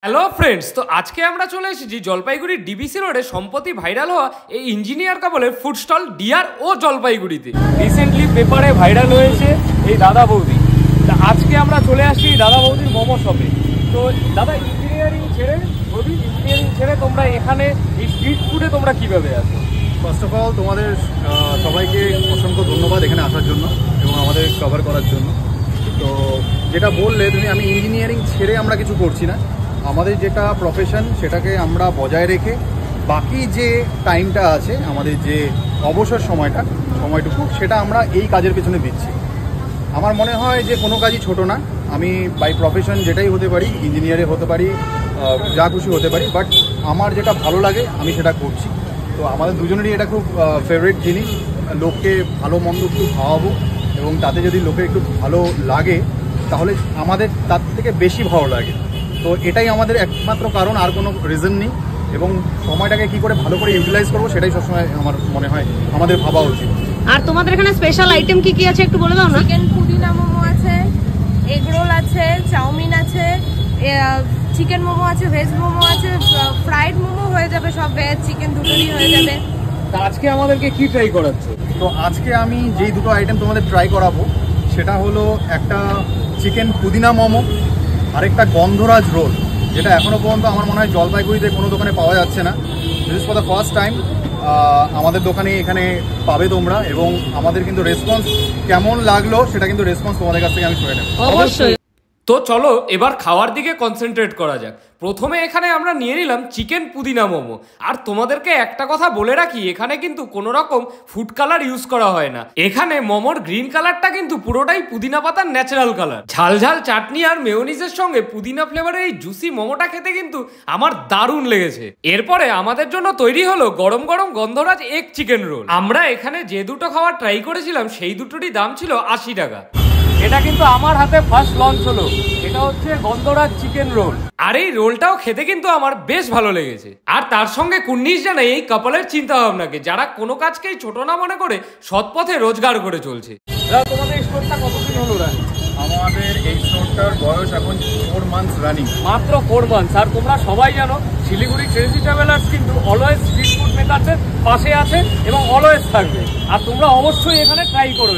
Hello friends, তো আজকে আমরা চলে এসেছি জলপাইগুড়ি ডিবিসি রোডে সম্প্রতি ভাইরাল হওয়া এই ইঞ্জিনিয়ার কাপলের ফুড স্টল ডিয়ার ও জলপাইগুড়িতে। রিসেন্টলি পেপারে ভাইরাল হয়েছে এই দাদা বৌদি। তা আজকে আমরা চলে আসছি দাদা বৌদির মোমো শপে। তো দাদা, ইঞ্জিনিয়ারিং ছেড়ে তোমরা এখানে এই স্ট্রিট ফুডে তোমরা কিভাবে আসো? ফার্স্ট অফ অল তোমাদের সবাইকে অসংখ্য ধন্যবাদ এখানে আসার জন্য এবং আমাদের কভার করার জন্য। তো যেটা বললে তুমি, আমি ইঞ্জিনিয়ারিং ছেড়ে আমরা কিছু করছি না। আমাদের যেটা প্রফেশন সেটাকে আমরা বজায় রেখে বাকি যে টাইমটা আছে, আমাদের যে অবসর সময়টুকু, সেটা আমরা এই কাজের পেছনে দিচ্ছি। আমার মনে হয় যে কোনো কাজই ছোট না। আমি বাই প্রফেশন যেটাই হতে পারি, ইঞ্জিনিয়ারে হতে পারি, যা খুশি হতে পারি, বাট আমার যেটা ভালো লাগে আমি সেটা করছি। তো আমাদের দুজনেরই এটা খুব ফেভারিট জিনিস। লোককে ভালো মন্দ একটু খাওয়াবো এবং তাতে যদি লোকের একটু ভালো লাগে তাহলে আমাদের তার থেকে বেশি ভালো লাগে। তো এটাই আমাদের একমাত্র কারণ, আর কোনো রিজন নেই। এবং সময়টাকে কি করে ভালো করে ইউটিলাইজ করবো সেটাই সবসময় আমার মনে হয় আমাদের ভাবা উচিত। আর তোমাদের এখানে স্পেশাল আইটেম কি কি আছে একটু বলে দাও না। চিকেন পুদিনা মোমো আছে, এগ রোল আছে, চাউমিন আছে, চিকেন মোমো আছে, ভেজ মোমো আছে, ফ্রাইড মোমো হয়ে যাবে, সব ভেজ চিকেন দুটোই হয়ে যাবে। তা আজকে আমাদেরকে কি ট্রাই করাচ্ছে? তো আজকে আমি যেই দুটো আইটেম তোমাদের ট্রাই করাবো সেটা হলো একটা চিকেন পুদিনা মোমো আর একটা গন্ধরাজ রোল, যেটা এখনও পর্যন্ত আমার মনে হয় জলপাইগুড়িতে কোনো দোকানে পাওয়া যাচ্ছে না। This is for the first time আমাদের দোকানে এখানে পাবে তোমরা। এবং আমাদের কিন্তু রেসপন্স কেমন লাগলো সেটা কিন্তু রেসপন্স তোমাদের কাছ থেকে আমি শুনে নেব অবশ্যই। তো চলো এবার খাওয়ার দিকে কনসেন্ট্রেট করা যাক। প্রথমে এখানে আমরা নিয়ে নিলাম চিকেন পুদিনা মোমো। আর তোমাদেরকে একটা কথা বলে রাখি, এখানে কিন্তু কোনো রকম ফুড কালার ইউজ করা হয় না। এখানে মোমোর গ্রিন কালারটা কিন্তু পুরোটাই পুদিনা পাতার ন্যাচারাল কালার। ঝাল ঝাল চাটনি আর মেয়োনিজের সঙ্গে পুদিনা ফ্লেভারের এই জুসি মোমোটা খেতে কিন্তু আমার দারুণ লেগেছে। এরপরে আমাদের জন্য তৈরি হলো গরম গরম গন্ধরাজ এগ চিকেন রোল। আমরা এখানে যে দুটো খাবার ট্রাই করেছিলাম সেই দুটোরই দাম ছিল 80 টাকা। এটা কিন্তু আমার হাতে ফার্স্ট লঞ্চ হলো। এটা হচ্ছে গন্ধরাজ চিকেন রোল। আর এই রোলটাও খেতে কিন্তু আমার বেশ ভালো লেগেছে। আর তার সঙ্গে কুর্নিশ জানাই এই কাপলের চিন্তা ভাবনাকে, যারা কোনো কাজকেই ছোট না মনে করে সৎ পথে রোজগার করে চলছে। তোমাদের এই স্টোরটা কতদিন হলো রানিং? আমাদের এই স্টোরটার বয়স এখন 4 মান্থস রানিং, মাত্র 4 মান্থস। আর তোমরা সবাই জানো শিলিগুড়ি ক্রেজি ট্রাভেলার্স কিন্তু অলওয়েজ স্ট্রিট ফুড মেকারদের পাশে আছে এবং অলওয়েজ থাকবে। আর তোমরা অবশ্যই এখানে ট্রাই করো।